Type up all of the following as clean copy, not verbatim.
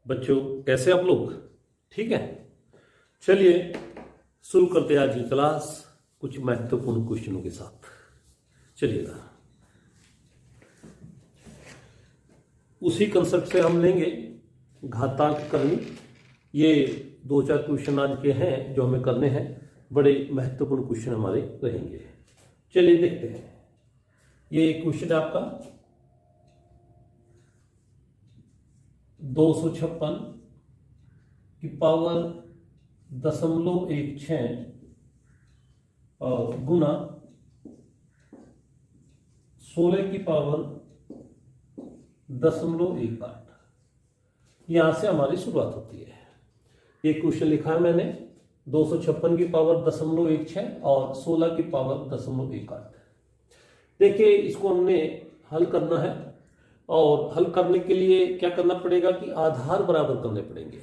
बच्चों कैसे आप लोग? ठीक है, चलिए शुरू करते हैं आज की क्लास कुछ महत्वपूर्ण क्वेश्चनों के साथ। चलिएगा, उसी कंसेप्ट से हम लेंगे घातांक करनी। ये 2-4 क्वेश्चन आज के हैं जो हमें करने हैं, बड़े महत्वपूर्ण क्वेश्चन हमारे रहेंगे। चलिए देखते हैं। ये क्वेश्चन है आपका 256 की पावर 0.16 और गुना 16 की पावर 0.18। यहां से हमारी शुरुआत होती है। ये क्वेश्चन लिखा है मैंने 256 की पावर 0.16 और 16 की पावर 0.18। देखिए, इसको हमने हल करना है और हल करने के लिए क्या करना पड़ेगा कि आधार बराबर करने पड़ेंगे।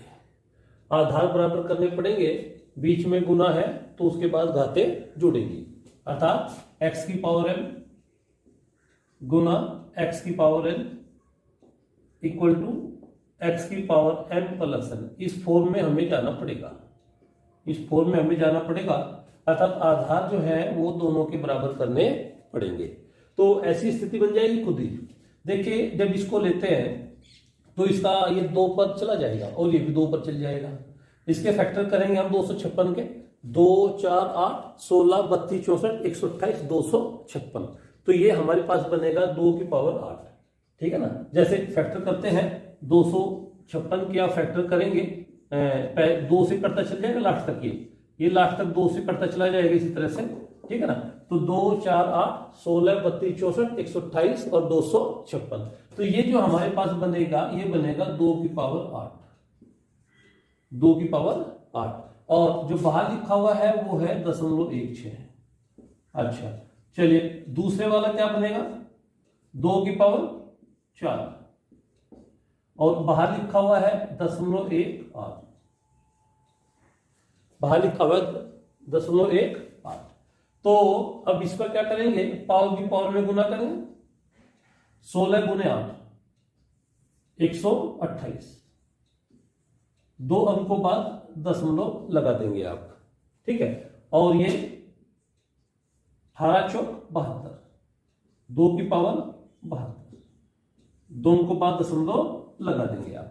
आधार बराबर करने पड़ेंगे, बीच में गुना है तो उसके बाद घाते जुड़ेंगी, अर्थात x की पावर m गुना x की power n equal to x की पावर m प्लस n। इस फॉर्म में हमें जाना पड़ेगा, इस फॉर्म में हमें जाना पड़ेगा, अर्थात आधार जो है वो दोनों के बराबर करने पड़ेंगे। तो ऐसी स्थिति बन जाएगी खुद ही। देखिए, जब इसको लेते हैं तो इसका ये 2 पर चला जाएगा और ये भी 2 पर चल जाएगा। इसके फैक्टर करेंगे हम 256 के, 2, 4, 8, 16, 32, 64, 128, 256। तो ये हमारे पास बनेगा 2 की पावर 8। ठीक है ना। जैसे फैक्टर करते हैं 256 की आप फैक्टर करेंगे, 2 से कटता चल जाएगा लास्ट तक, ये लास्ट तक 2 से कटता चला जाएगा इसी तरह से। ठीक है ना। तो 2, 4, 8, 16, 32, 64, 128 और 256। तो ये जो हमारे पास बनेगा ये बनेगा 2 की पावर 8, 2 की पावर 8। और जो बाहर लिखा हुआ है वो है 0.16। अच्छा, चलिए दूसरे वाला क्या बनेगा 2 की पावर 4 और बाहर लिखा हुआ है 0.18। बाहर लिखा हुआ है 0.18। तो अब इसका क्या करेंगे, पावर की पावर में गुना करेंगे, 16 गुने 8 128, 2 अंकों बाद दशमलव लगा देंगे आप। ठीक है। और ये 18 चौक 72, 2 की पावर 72, 2 अंकों बाद दशमलव लगा देंगे आप।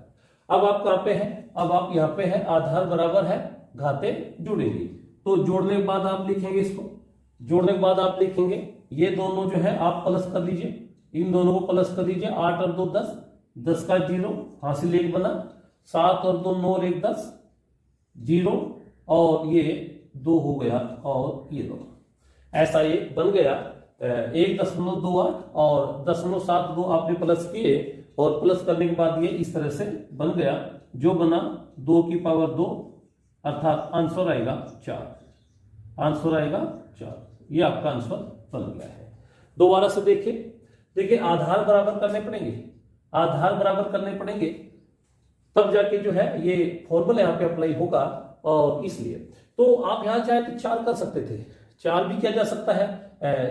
अब आप कहां पे हैं, अब आप यहां पे हैं, आधार बराबर है, घाते जुड़ेंगी। तो जोड़ने के बाद आप लिखेंगे, इसको जोड़ने के बाद आप लिखेंगे ये दोनों जो है आप प्लस कर लीजिए, इन दोनों को प्लस कर लीजिए। 8 और 2 10, 10 का 0, हासिल 1 बना। 7 और 2 9 और 1 10, 0 और ये 2 हो गया और ये 2, ऐसा ये बन गया 1.28 और 0.72 आपने प्लस किए और प्लस करने के बाद ये इस तरह से बन गया, जो बना 2 की पावर 2, अर्थात आंसर आएगा 4। आंसर आएगा 4। ये आपका आंसर बन गया है। दोबारा से देखिए आधार बराबर करने पड़ेंगे, आधार बराबर करने पड़ेंगे, तब जाके जो है ये फॉर्मूला यहाँ पे अप्लाई होगा। और इसलिए तो आप यहाँ चाहे तो 4 कर सकते थे, 4 भी किया जा सकता है।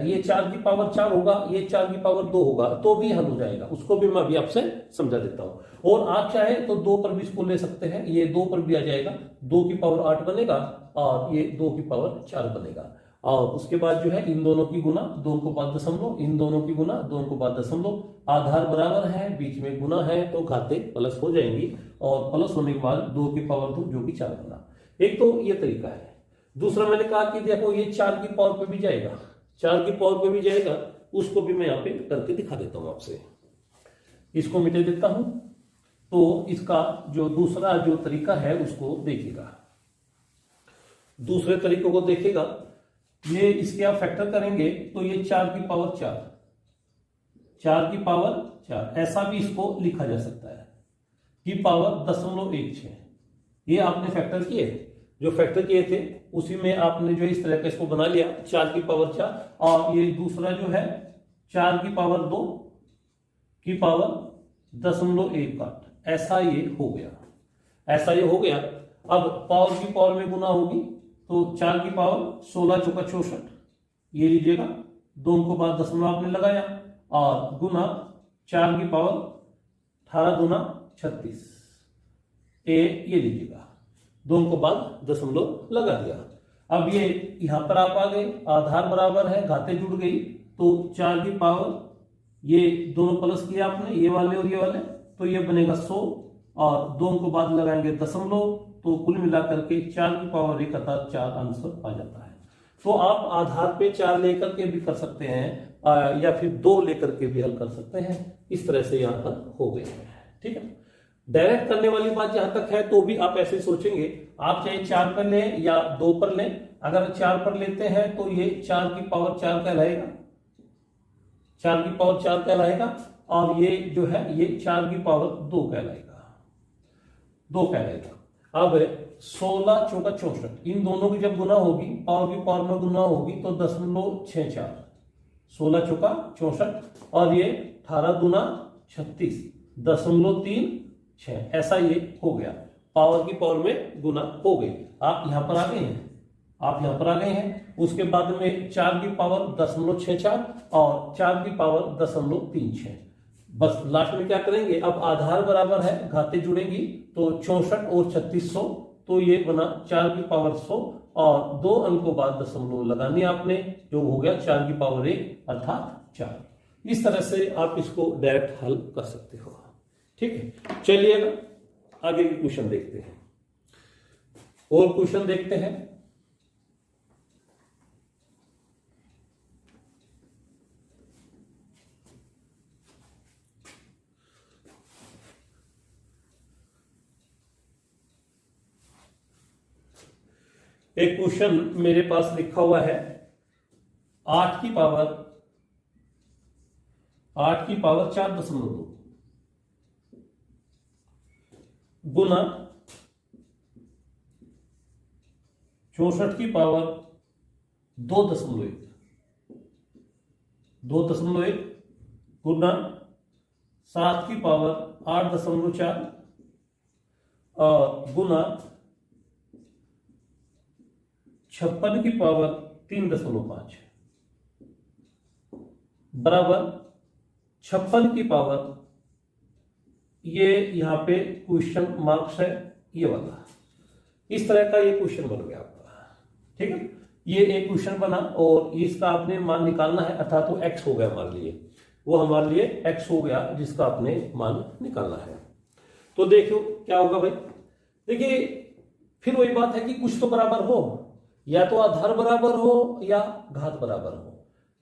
ये 4 की पावर 4 होगा, ये 4 की पावर 2 होगा, तो भी हल हो जाएगा। उसको भी मैं अभी आपसे समझा देता हूं। और आप चाहे तो 2 पर भी इसको ले सकते हैं, ये 2 पर भी आ जाएगा, 2 की पावर 8 बनेगा और ये 2 की पावर 4 बनेगा। और उसके बाद जो है इन दोनों की गुना, 2 को बाद दशमलव, इन दोनों की गुना, 2 को बाद दशमलव, आधार बराबर है, बीच में गुना है, तो घाते प्लस हो जाएंगी। और प्लस होने के बाद 2 की पावर 2 जो कि 4 बना। एक तो ये तरीका है। दूसरा मैंने कहा कि देखो ये 4 की पावर पे भी जाएगा, 4 की पावर पे भी जाएगा, उसको भी मैं यहाँ पे करके दिखा देता हूं आपसे। इसको मिटा देता हूं। तो इसका जो दूसरा जो तरीका है उसको देखिएगा, दूसरे तरीकों को देखिएगा। ये इसके आप फैक्टर करेंगे तो ये 4 की पावर 4, 4 की पावर 4, ऐसा भी इसको लिखा जा सकता है की पावर 0.16। ये आपने फैक्टर किए, जो फैक्टर किए थे उसी में आपने जो इस तरह का इसको बना लिया, 4 की पावर 4। और ये दूसरा जो है 4 की पावर 2 की पावर 0.18, ऐसा ये हो गया, ऐसा ये हो गया। अब पावर की पावर में गुना होगी तो 4 की पावर 16 चौका 64, ये लीजिएगा, 2 को बाद दशमलव आपने लगाया और गुना 4 की पावर 18 दूना 36, ये लीजिएगा, 2 अंकों बाद दशमलव लगा दिया। अब ये यहां पर आप आ गए, आधार बराबर है, घाते जुड़ गई, तो 4 की पावर, ये दोनों प्लस किया आपने, ये वाले और ये वाले, तो ये बनेगा 100 और 2 अंकों बाद लगाएंगे दशमलव, तो कुल मिलाकर के 4 की पावर 1 अर्थात 4 आंसर आ जाता है। तो आप आधार पे 4 लेकर के भी कर सकते हैं या फिर 2 लेकर के भी हल कर सकते हैं। इस तरह से यहाँ पर हो गई है, ठीक है। डायरेक्ट करने वाली बात जहां तक है तो भी आप ऐसे सोचेंगे, आप चाहे 4 पर लें या 2 पर लें। अगर 4 पर लेते हैं तो ये 4 की पावर 4 कहलाएगा, 4 की पावर 4 कहलाएगा, और ये जो है ये 4 की पावर 2 कहलाएगा, 2 कहलाएगा। अब 16 चौका 64, इन दोनों की जब गुना होगी, पावर की पावर में गुना होगी, तो 0.64, 16 चौका 64, और ये 18 दूना 36, 0.36, ऐसा ये हो गया, पावर की पावर में गुना हो गई। आप यहां पर आ गए हैं, आप यहां पर आ गए हैं। उसके बाद में 4 की पावर 0.64 और 4 की पावर 0.36। बस लास्ट में क्या करेंगे, अब आधार बराबर है, घाते जुड़ेगी, तो 64 और 3600, तो ये बना 4 की पावर 100 और 2 अंकों बाद दशमलव लगानी आपने, जो हो गया 4 की पावर 1 अर्थात 4। इस तरह से आप इसको डायरेक्ट हल कर सकते हो, ठीक है। चलिएगा आगे के क्वेश्चन देखते हैं, और क्वेश्चन देखते हैं। एक क्वेश्चन मेरे पास लिखा हुआ है, 8 की पावर 4.2 गुना 64 की पावर 2.1 गुना 7 की पावर 8.4 और गुना 56 की पावर 3.5 बराबर 56 की पावर, ये यहां पे क्वेश्चन मार्क्स है ये वाला, इस तरह का ये क्वेश्चन बन गया आपका, ठीक है। ये एक क्वेश्चन बना और इसका आपने मान निकालना है, अर्थात वो x हो गया हमारे लिए, वो हमारे लिए x हो गया जिसका आपने मान निकालना है। तो देखो क्या होगा भाई, देखिए फिर वही बात है कि कुछ तो बराबर हो, या तो आधार बराबर हो या घात बराबर हो।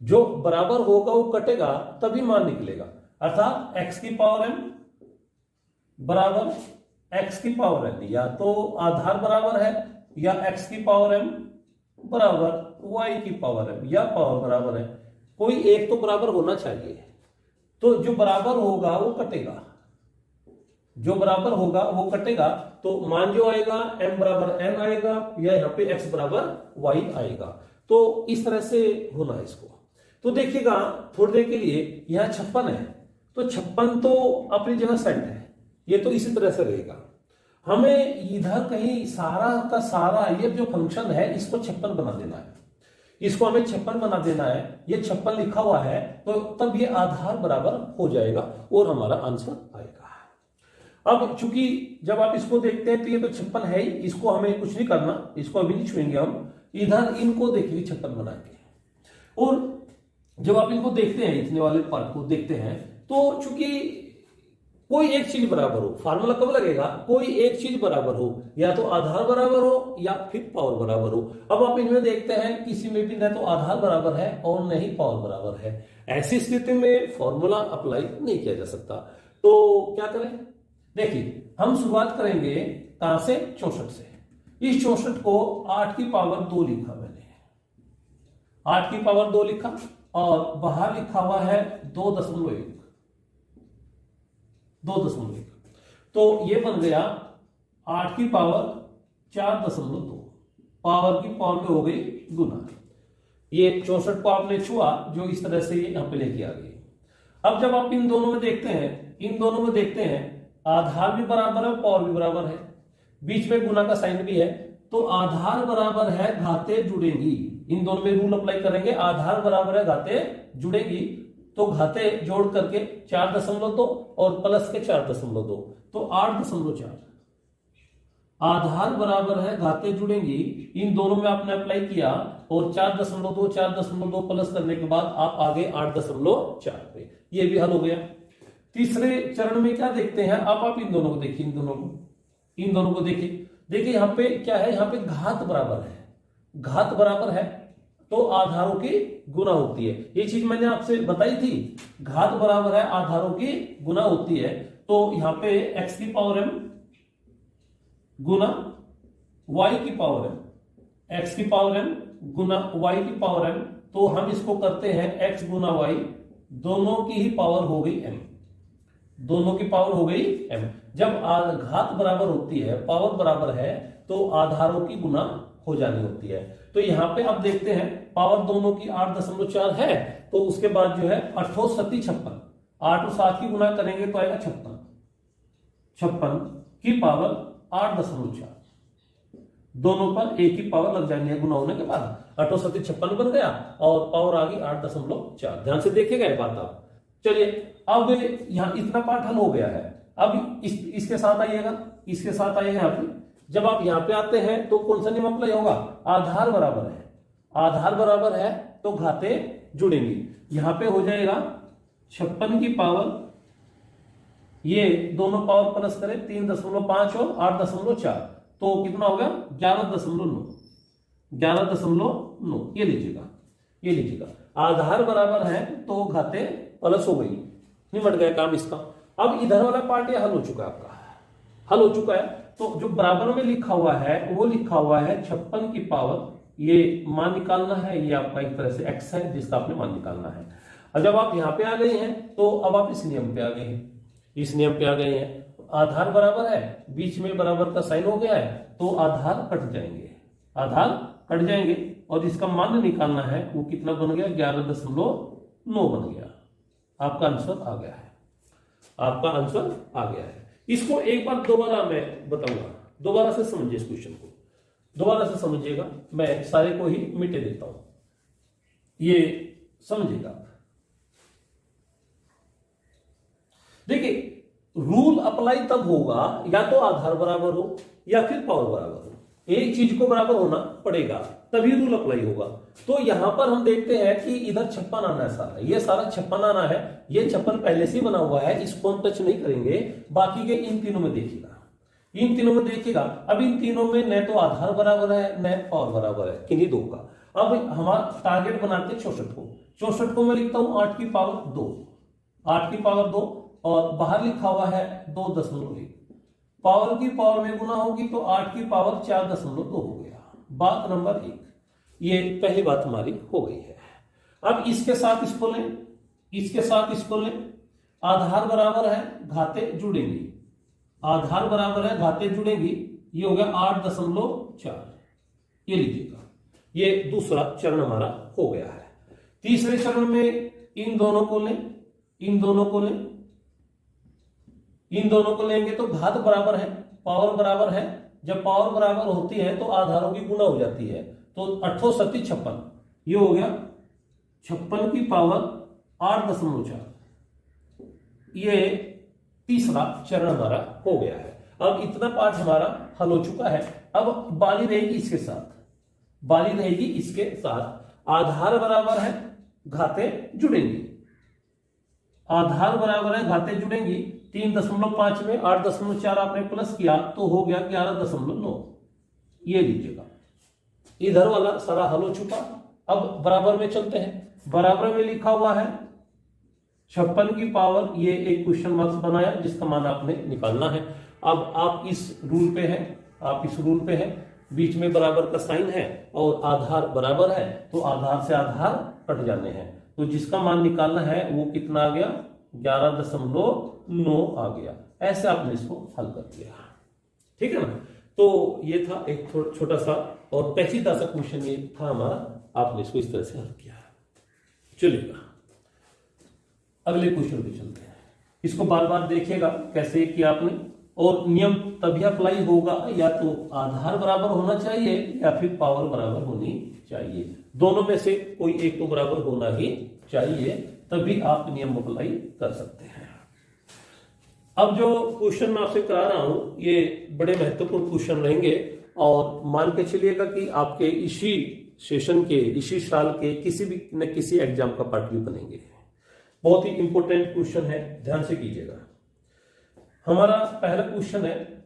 जो बराबर होगा वो कटेगा तभी मान निकलेगा, अर्थात x की पावर m बराबर x की पावर n, या तो आधार बराबर है या x की पावर m बराबर y की पावर m, या पावर बराबर है, कोई एक तो बराबर होना चाहिए। तो जो बराबर होगा वो कटेगा, जो बराबर होगा वो कटेगा, तो मान जो आएगा m बराबर n आएगा, या यहाँ पे x बराबर y आएगा। तो इस तरह से होना है इसको। तो देखिएगा थोड़ी देर के लिए यहाँ 56 है, तो 56 तो अपनी जगह सेट है, ये तो इसी तरह से रहेगा। हमें इधर कहीं सारा का सारा ये जो फंक्शन है इसको 56 बना देना है, इसको हमें 56 बना देना है। ये 56 लिखा हुआ है, तो तब ये आधार बराबर हो जाएगा और हमारा आंसर आएगा। अब चूंकि जब आप इसको देखते हैं तो ये तो 56 है ही, इसको हमें कुछ नहीं करना, इसको अभी नहीं छुएंगे हम, इधर इनको देखिए 56 बना के। और जब आप इनको देखते हैं, इतने वाले पार्ट को देखते हैं, तो चूंकि कोई एक चीज बराबर हो, फार्मूला कब लगेगा, कोई एक चीज बराबर हो, या तो आधार बराबर हो या फिर पावर बराबर हो। अब आप इनमें देखते हैं किसी में भी न तो आधार बराबर है और न ही पावर बराबर है, ऐसी स्थिति में फॉर्मूला अप्लाई नहीं किया जा सकता। तो क्या करें, देखिए हम शुरुआत करेंगे कहां से, 64 से। इस 64 को 8 की पावर 2 लिखा मैंने, 8 की पावर 2 लिखा, और बाहर लिखा हुआ है 2.1, तो ये बन गया 8 की पावर 4.2, पावर की पावर में हो गई गुना। ये 64 को आपने छुआ, जो इस तरह से यहां पे लेके आ गई। अब जब आप इन दोनों में देखते हैं, इन दोनों में देखते हैं, आधार भी बराबर है, पावर भी बराबर है, बीच में गुना का साइन भी है, तो आधार बराबर है, घाते जुड़ेंगी। इन दोनों में रूल अप्लाई करेंगे, आधार बराबर है, घाते जुड़ेगी, तो घाते जोड़ करके 4.2 और प्लस के 4.2, तो 8.4, आधार बराबर है घातें जुड़ेंगी, इन दोनों में आपने अप्लाई किया और 4.2 प्लस करने के बाद आप आगे 8.4 पे, ये भी हल हो गया। तीसरे चरण में क्या देखते हैं, आप इन दोनों को देखिए, इन दोनों को देखिए यहाँ पे क्या है, यहाँ पे घात बराबर है, घात बराबर है तो आधारों की गुना होती है, ये चीज मैंने आपसे बताई थी, घात बराबर है आधारों की गुना होती है। तो यहाँ पे x की पावर m गुना y की पावर m, x की पावर m गुना y की पावर m, तो हम इसको करते हैं x गुना y, दोनों की ही पावर हो गई m, दोनों की पावर हो गई m। जब घात बराबर होती है, पावर बराबर है, तो आधारों की गुना हो जानी होती है। तो यहाँ पे आप देखते हैं पावर दोनों की 8.4 है, तो उसके बाद जो है 8 7 56, 8 और 7 की गुना करेंगे तो आएगा 56 की पावर 8.4, दोनों पर एक ही पावर लग जाएंगे गुना होने के बाद, 8 7 56 बन गया और पावर आ गई 8.4। ध्यान से देखिएगा ये बात आप। चलिए अब यहाँ इतना पार्ट हल हो गया है, अब इसके साथ आइएगा, इसके साथ आइएगा यहाँ पे। जब आप यहाँ पे आते हैं तो कौन सा नियम अप्लाई होगा, आधार बराबर है, आधार बराबर है तो घातें जुड़ेंगी। यहाँ पे हो जाएगा 56 की पावर, ये दोनों पावर प्लस करें 3.5 और 8.4, तो कितना होगा 11.9, 11.9, ये लीजिएगा आधार बराबर है तो घातें प्लस हो गई, निमट गया काम इसका। अब इधर वाला पार्ट ये हल हो चुका है, आपका हल हो चुका है। तो जो बराबर में लिखा हुआ है वो लिखा हुआ है 56 की पावर, ये मान निकालना है, ये आपका एक तरह से x है जिसका आपने मान निकालना है। और जब आप यहाँ पे आ गए हैं तो अब आप इस नियम पे आ गए हैं, इस नियम पे आ गए हैं, आधार बराबर है, बीच में बराबर का साइन हो गया है, तो आधार कट जाएंगे, आधार कट जाएंगे और इसका मान निकालना है, वो कितना बन गया 11.9 बन गया। आपका आंसर आ गया है, आपका आंसर आ गया है। इसको एक बार दोबारा मैं बताऊंगा, दोबारा से समझिए इस क्वेश्चन को, दोबारा से समझिएगा, मैं सारे को ही मिटे देता हूं, ये समझिएगा। देखिए रूल अप्लाई तब होगा या तो आधार बराबर हो या फिर पावर बराबर हो, एक चीज को बराबर होना पड़ेगा तभी रूल अप्लाई होगा। तो यहां पर हम देखते हैं कि इधर 56 आना है, सारा ये सारा 56 आना है, ये 56 पहले से बना हुआ है, इसको हम टच नहीं करेंगे। बाकी के इन तीनों में देखिएगा, इन तीनों में देखिएगा, अब इन तीनों में न तो आधार बराबर है न पावर बराबर है, किन्हीं दो का। अब हमारा टारगेट बनाते 64 को मैं लिखता हूं 8 की पावर 2, 8 की पावर 2 और बाहर लिखा हुआ है 2.1, पावर की पावर में गुना होगी तो 8 की पावर 4.2 हो गया। बात नंबर 1, ये पहली बात हमारी हो गई है। अब इसके साथ इसको लें, इसके साथ इसको लें, आधार बराबर है घातें जुड़ेंगी, आधार बराबर है घातें जुड़ेंगी, ये हो गया 8.4, ये लीजिएगा, ये दूसरा चरण हमारा हो गया है। तीसरे चरण में इन दोनों को लें, इन दोनों को लें, इन दोनों को लेंगे तो घात बराबर है, पावर बराबर है, जब पावर बराबर होती है तो आधारों की गुणा हो जाती है, तो 8 7 56, ये हो गया 56 की पावर 8.4, ये तीसरा चरण हमारा हो गया है। अब इतना पार्ट हमारा हल हो चुका है। अब बारी रहेगी इसके साथ, बारी रहेगी इसके साथ, आधार बराबर है घातें जुड़ेंगी, आधार बराबर है घातें जुड़ेंगी, 3.5 में 8.4 आपने प्लस किया तो हो गया 11.9, ये लीजिएगा, इधर वाला सारा हल हो चुका। अब बराबर में चलते हैं, बराबर में लिखा हुआ है 56 की पावर, ये एक क्वेश्चन मार्क्स बनाया जिसका मान आपने निकालना है। अब आप इस रूल पे हैं, आप इस रूल पे हैं, बीच में बराबर का साइन है और आधार बराबर है, तो आधार से आधार कट जाने हैं, तो जिसका मान निकालना है वो कितना आ गया 11.9 आ गया। ऐसे आपने इसको हल कर दिया, ठीक है ना। तो ये था एक छोटा सा और पेचीदा सा क्वेश्चन, ये था हमारा, आपने इसको इस तरह से हल किया। चलिएगा अगले क्वेश्चन पे चलते हैं, इसको बार बार देखिएगा कैसे किया आपने, और नियम तभी अप्लाई होगा या तो आधार बराबर होना चाहिए या फिर पावर बराबर होनी चाहिए, दोनों में से कोई एक तो बराबर होना ही चाहिए, तभी आप नियम अप्लाई कर सकते हैं। अब जो क्वेश्चन मैं आपसे करा रहा हूं ये बड़े महत्वपूर्ण क्वेश्चन रहेंगे और मान के चलिएगा कि आपके इसी सेशन के, इसी साल के किसी भी न किसी एग्जाम का पार्ट भी बनेंगे। बहुत ही इंपॉर्टेंट क्वेश्चन है, ध्यान से कीजिएगा। हमारा पहला क्वेश्चन है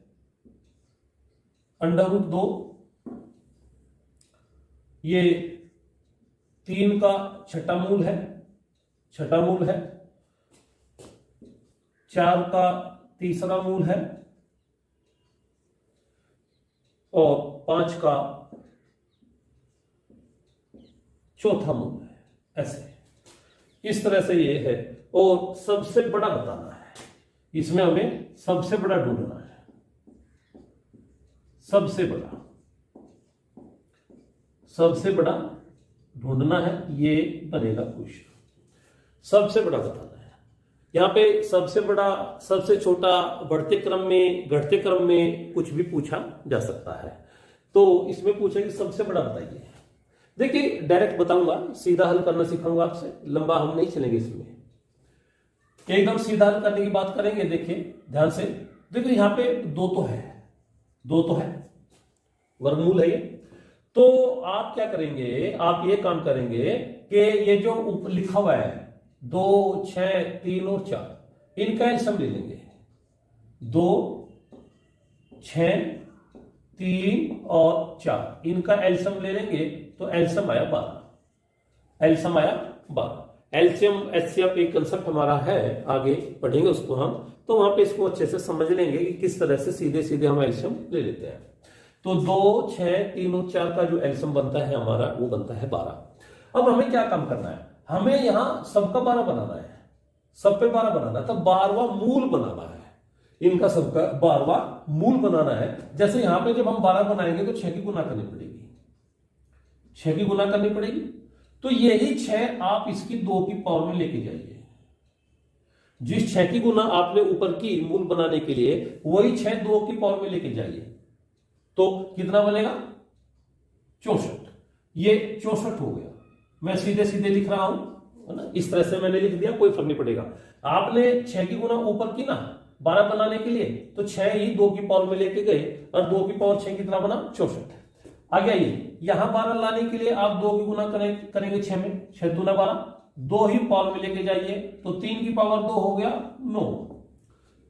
√2, ये 3 का छठा मूल है, 4 का तीसरा मूल है और 5 का चौथा मूल है। ऐसे इस तरह से ये है और सबसे बड़ा बताना है, इसमें हमें सबसे बड़ा ढूंढना है, सबसे बड़ा ढूंढना है, ये बनेगा क्वेश्चन। सबसे बड़ा बताना है, यहां पे सबसे बड़ा, सबसे छोटा, बढ़ते क्रम में, घटते क्रम में कुछ भी पूछा जा सकता है। तो इसमें पूछा कि सबसे बड़ा बताइए। देखिए डायरेक्ट बताऊंगा, सीधा हल करना सिखाऊंगा आपसे, लंबा हम नहीं चलेंगे इसमें, एकदम सीधा हल करने की बात करेंगे। देखिए ध्यान से, देखो यहां पे 2 तो है, वर्गमूल है ये। तो आप क्या करेंगे, आप ये काम करेंगे कि ये जो लिखा हुआ है 2, 6, 3 और 4, इनका एलसीएम ले लेंगे। 2, 6, 3 और 4, इनका एलसीएम ले लेंगे तो एलसीएम आया 12। एलसीएम एचसीएफ एक कंसेप्ट हमारा है, आगे पढ़ेंगे उसको हम, तो वहां पे इसको अच्छे से समझ लेंगे कि किस तरह से सीधे सीधे हम एलसीएम ले लेते हैं। तो 2, 6, 3 और 4 का जो एलसीएम बनता है हमारा, वो बनता है 12। अब हमें क्या काम करना है, हमें यहां सबका 12 बनाना है, सब पे 12 बनाना है, तो 12वां मूल बनाना है, इनका सबका 12वां मूल बनाना है। जैसे यहां पे जब हम 12 बनाएंगे तो 6 की गुना करनी पड़ेगी, तो यही 6 आप इसकी 2 की पावर में लेके जाइए। जिस 6 की गुना आपने ऊपर की मूल बनाने के लिए, वही 6 2 की पावर में लेके जाइए, तो कितना बनेगा 64। ये 64 हो गया। मैं सीधे सीधे लिख रहा हूं, है ना, इस तरह से मैंने लिख दिया, कोई फर्क नहीं पड़ेगा। आपने 6 की गुना ऊपर की ना 12 बनाने के लिए, तो 6 ही 2 की पावर में लेके गए और 2 की पावर 6 कितना बना 64। आगे आइए, यहां 12 लाने के लिए आप 2 की गुना करेंगे 6 में, 6 दूना 12, 2 ही पावर में लेके जाइए, तो 3 की पावर 2 हो गया 9,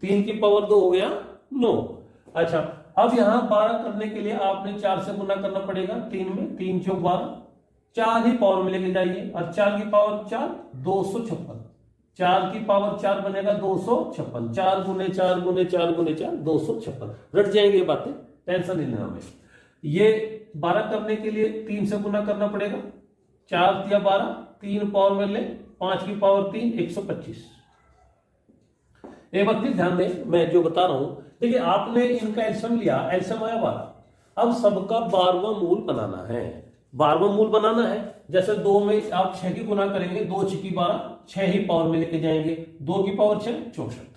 3 की पावर 2 हो गया 9। अच्छा, अब यहां 12 करने के लिए आपने 4 से गुना करना पड़ेगा, 3 में, 3 चौक 12, 4 ही पावर में लेके जाइए, और 4 की पावर 4 256, 4 की पावर 4 बनेगा 256, 4 गुने 4 गुने 4 गुने 4 256। रट जाएंगे ये बातें, टेंशन नहीं लेना हमें। ये 12 करने के लिए 3 से गुना करना पड़ेगा, 4 या 12, 3 पावर में ले, 5 की पावर 3 125। एक बात ध्यान दें, मैं जो बता रहा हूं, देखिए आपने इनका एलसीएम लिया, एलसीएम आया 12। अब सबका 12वां मूल बनाना है, 12वां मूल बनाना है। जैसे 2 में आप 6 की गुना करेंगे, 2 6 की 12, 6 ही पावर में लेके जाएंगे, 2 की पावर 6 64।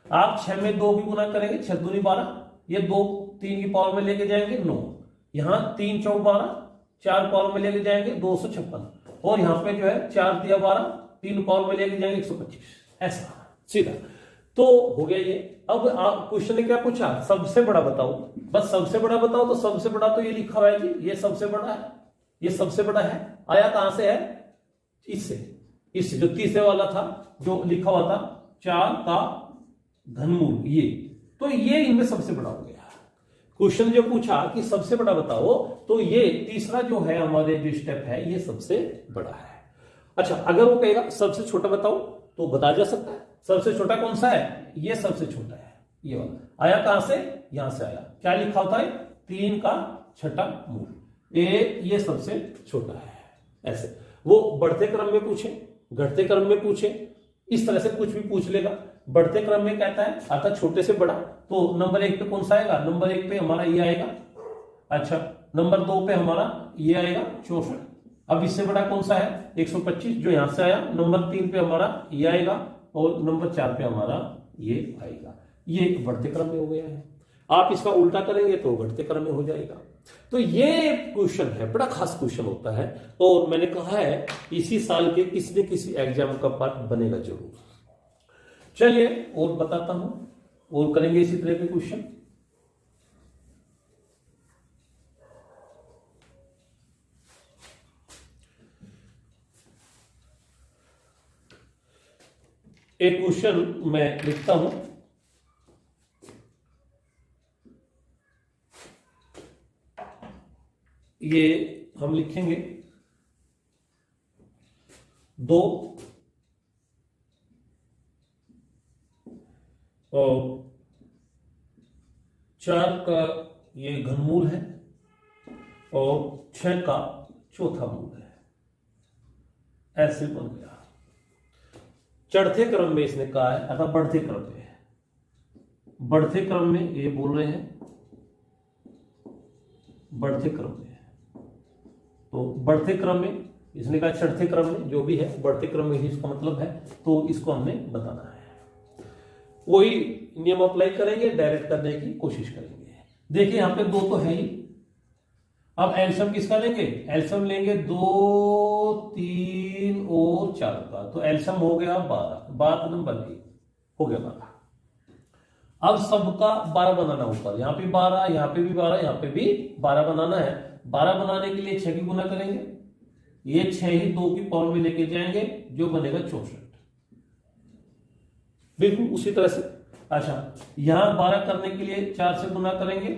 आप 6 में 2 की गुना करेंगे, 6 दूनी 12, ये 2 3 की पावर में लेके जाएंगे 9, यहां 3 चौक 12, 4 पावर में लेके जाएंगे 256, और यहां पे जो है 4 दिया 12, 3 पावर में लेके जाएंगे 125। ऐसा सीधा तो हो गया ये। अब आप क्वेश्चन ने क्या पूछा, सबसे बड़ा बताओ, बस सबसे बड़ा बताओ। तो सबसे बड़ा तो ये लिखा हुआ है जी, ये सबसे बड़ा है, ये सबसे बड़ा है। आया कहां से है, इससे जो तीसरे वाला था जो लिखा हुआ था 4 का घनमूल, ये तो ये इनमें सबसे बड़ा हो गया। क्वेश्चन जो पूछा कि सबसे बड़ा बताओ, तो ये तीसरा जो है हमारे जो स्टेप है, ये सबसे बड़ा है। अच्छा, अगर वो कहेगा सबसे छोटा बताओ, तो बताया जा सकता है। सबसे छोटा कौन सा है, ये सबसे छोटा है, ये वाला। आया कहां से, यहां से आया। क्या लिखा होता है, 3 का छठा मूल, ये सबसे छोटा है। ऐसे वो बढ़ते क्रम में पूछे, घटते क्रम में पूछे, इस तरह से कुछ भी पूछ लेगा। बढ़ते क्रम में कहता है आता छोटे से बड़ा, तो नंबर 1 पे कौन सा आएगा, नंबर 1 पे हमारा ये आएगा। अच्छा, नंबर 2 पे हमारा ये आएगा 64। अब इससे बड़ा कौन सा है, 125, जो यहां से आया। नंबर 3 पे हमारा ये आएगा, और नंबर 4 पे हमारा ये आएगा। ये बढ़ते क्रम में हो गया है। आप इसका उल्टा करेंगे तो घटते क्रम में हो जाएगा। तो ये क्वेश्चन है, बड़ा खास क्वेश्चन होता है, और मैंने कहा है इसी साल के किसी न किसी एग्जाम का पार्ट बनेगा जरूर। चलिए और बताता हूं, और करेंगे इसी तरह के क्वेश्चन। एक क्वेश्चन मैं लिखता हूं, ये हम लिखेंगे 2 और 4 का ये घनमूल है और 6 का चौथा मूल है, ऐसे बन गया। चढ़ते क्रम में इसने कहा है, अर्थात बढ़ते क्रम में है। बढ़ते क्रम में ये बोल रहे हैं, बढ़ते क्रम में है। तो बढ़ते क्रम में इसने कहा, चढ़ते क्रम में जो भी है बढ़ते क्रम में ही इसका मतलब है, तो इसको हमने बताना है। वही नियम अप्लाई करेंगे, डायरेक्ट करने की कोशिश करेंगे। देखिए यहां पे 2 तो है ही। अब एलसीएम किसका लेंगे? एलसीएम लेंगे 2, 3 और 4 का। तो एलसीएम हो गया 12, बात नंबर 1 हो गया 12। अब सबका 12 बनाना ऊपर, यहां पे 12, यहां पे भी 12, यहां पे भी 12 बनाना है। 12 बनाने के लिए 6 की गुना करेंगे, ये 6 ही 2 की पावर में लेके जाएंगे, जो बनेगा 64। बिल्कुल उसी तरह से। अच्छा, यहां 12 करने के लिए 4 से गुना करेंगे,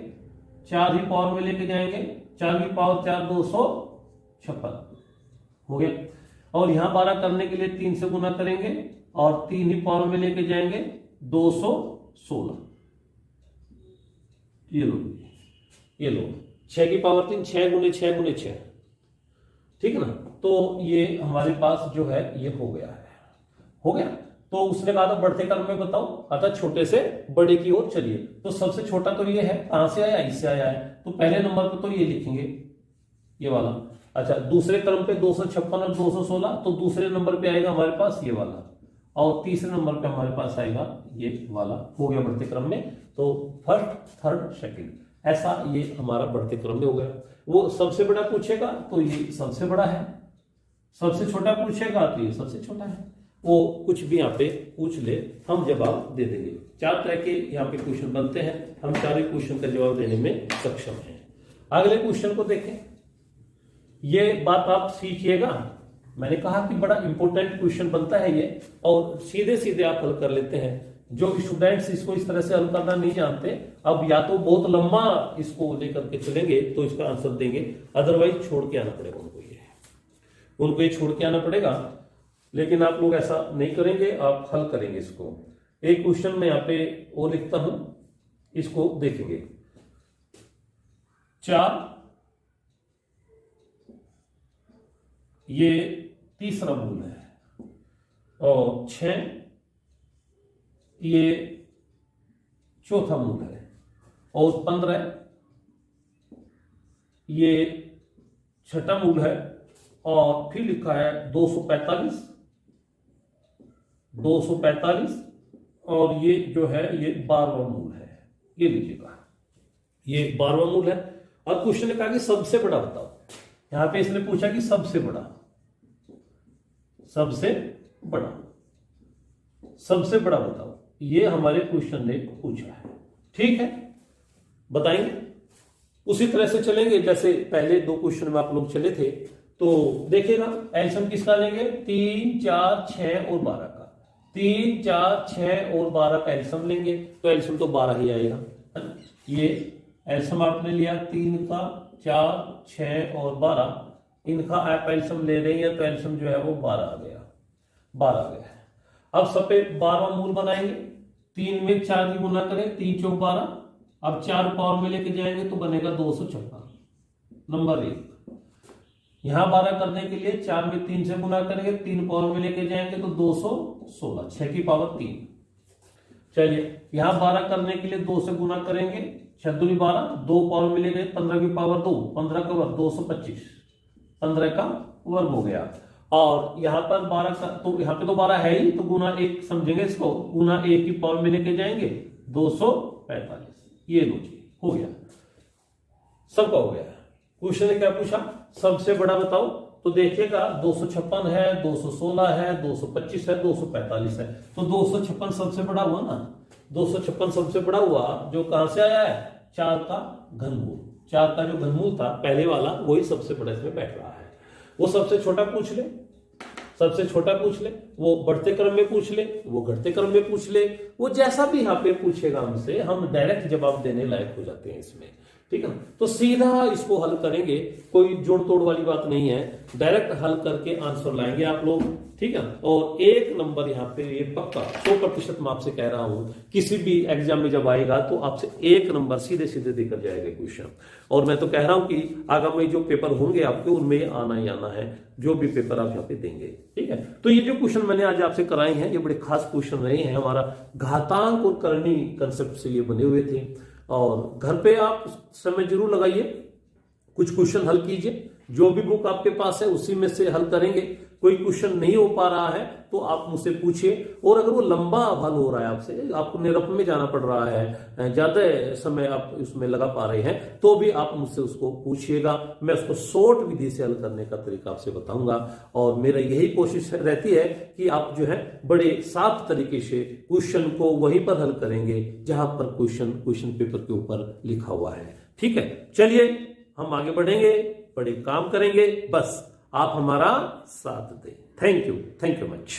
4 ही पावर में लेके जाएंगे, 4 की पावर 4, 256 हो गया। और यहां 12 करने के लिए 3 से गुना करेंगे और 3 ही पावर में लेके जाएंगे, 216। ये लो 6 की पावर 3, 6 गुने 6 गुने 6, ठीक है ना। तो ये हमारे पास जो है ये हो गया है, हो गया। तो उसने कहा था बढ़ते क्रम में बताओ, अर्थात छोटे से बड़े की ओर चलिए। तो सबसे छोटा तो ये है, कहां से आया? इससे आया है। तो पहले नंबर पे तो ये लिखेंगे, ये वाला। अच्छा, दूसरे क्रम पे 256 और 216, तो दूसरे नंबर पे आएगा हमारे पास ये वाला, और तीसरे नंबर पे हमारे पास आएगा ये वाला। हो गया बढ़ते क्रम में। तो फर्स्ट, थर्ड, सेकंड, ऐसा ये हमारा बढ़ते क्रम में हो गया। वो सबसे बड़ा पूछेगा तो ये सबसे बड़ा है, सबसे छोटा पूछेगा तो ये सबसे छोटा है। वो कुछ भी यहाँ पे पूछ ले, हम जवाब दे देंगे। 4 तरह के यहाँ पे क्वेश्चन बनते हैं, हम 4 क्वेश्चन का जवाब देने में सक्षम हैं। अगले क्वेश्चन को देखें। ये बात आप सीखिएगा, मैंने कहा कि बड़ा इंपॉर्टेंट क्वेश्चन बनता है ये, और सीधे सीधे आप हल कर लेते हैं। जो स्टूडेंट्स इसको इस तरह से हल करना नहीं जानते, अब या तो बहुत लंबा इसको लेकर के चलेंगे तो इसका आंसर देंगे, अदरवाइज छोड़ के आना पड़ेगा उनको ये छोड़ के आना पड़ेगा। लेकिन आप लोग ऐसा नहीं करेंगे, आप हल करेंगे इसको। एक क्वेश्चन में यहाँ पे वो लिखता हूं, इसको देखेंगे। 4 ये तीसरा मूल है, और 6 ये चौथा मूल है, और 15 ये छठा मूल है, और फिर लिखा है 245, और ये जो है ये 12वां मूल है। ये लीजिएगा, ये 12वां मूल है। और क्वेश्चन ने कहा कि सबसे बड़ा बताओ। यहां पे इसने पूछा कि सबसे बड़ा बताओ, ये हमारे क्वेश्चन ने पूछा है। ठीक है, बताएंगे। उसी तरह से चलेंगे जैसे पहले 2 क्वेश्चन में आप लोग चले थे। तो देखिएगा, एलसीएम किसका लेंगे? 3, 4, 6 और 12 का। 3, 4, 6 और 12 का एलसीएम लेंगे, तो एलसीएम तो 12 ही आएगा। ये एलसीएम आपने लिया 3 का, 4, 6 और 12, इनका आप एलसीएम ले रहे हैं तो एलसीएम जो है वो 12 आ गया, 12 आ गया। अब सब पे 12वां मूल बनाएंगे। 3 में 4 की गुना करें, 3 चौक 12। अब 4 पावर में लेके जाएंगे तो बनेगा 256, नंबर 1। यहां 12 करने के लिए 4 में 3 से गुना करेंगे, 3 पावर में लेके जाएंगे तो 216, 6 की पावर 3। चलिए, यहां 12 करने के लिए 2 से गुना करेंगे, 6 दूनी 12, 2 पावर में ले गए, 15 की पावर 2, 15 का वर्ग 225, 15 का वर्ग हो गया। और यहां पर 12 का, तो यहां पे तो 12 है ही, तो गुना 1 समझेंगे इसको, गुना 1 की पावर में लेके जाएंगे 245। ये लो जी, हो गया, सबका हो गया। क्वेश्चन ने क्या पूछा? सबसे बड़ा बताओ। तो देखिएगा 256 है, 216 है, 225 है, 245 है। तो 256 सबसे बड़ा हुआ ना, 256 सबसे बड़ा हुआ, जो कहां से आया है, 4 का घनमूल। 4 का जो घनमूल था पहले वाला, वही सबसे बड़ा इसमें बैठ रहा है। वो सबसे छोटा पूछ ले, सबसे छोटा पूछ ले, वो बढ़ते क्रम में पूछ ले, वो घटते क्रम में पूछ ले, वो जैसा भी यहाँ पे पूछेगा हमसे, हम डायरेक्ट जवाब देने लायक हो जाते हैं इसमें, ठीक है। तो सीधा इसको हल करेंगे, कोई जोड़ तोड़ वाली बात नहीं है, डायरेक्ट हल करके आंसर लाएंगे आप लोग, ठीक है। और 1 नंबर यहाँ पे ये पक्का 100% मैं आपसे कह रहा हूं, किसी भी एग्जाम में जब आएगा तो आपसे 1 नंबर सीधे सीधे देकर जाएगा क्वेश्चन। और मैं तो कह रहा हूं कि आगामी जो पेपर होंगे आपके, उनमें आना ही आना है, जो भी पेपर आप यहाँ पे देंगे, ठीक है। तो ये जो क्वेश्चन मैंने आज आपसे कराए हैं, ये बड़े खास क्वेश्चन रहे हैं, हमारा घातांक और करनी कंसेप्ट से ये बने हुए थे। और घर पे आप समय जरूर लगाइए, कुछ क्वेश्चन हल कीजिए, जो भी बुक आपके पास है उसी में से हल करेंगे। कोई क्वेश्चन नहीं हो पा रहा है तो आप मुझसे पूछिए, और अगर वो लंबा हल हो रहा है आपसे, आपको निरप में जाना पड़ रहा है, ज्यादा समय आप उसमें लगा पा रहे हैं, तो भी आप मुझसे उसको पूछिएगा, मैं उसको शॉर्ट विधि से हल करने का तरीका आपसे बताऊंगा। और मेरा यही कोशिश रहती है कि आप जो है बड़े साफ तरीके से क्वेश्चन को वहीं पर हल करेंगे जहां पर क्वेश्चन पेपर के ऊपर लिखा हुआ है, ठीक है। चलिए हम आगे बढ़ेंगे, बड़े काम करेंगे, बस आप हमारा साथ दें। Thank you much.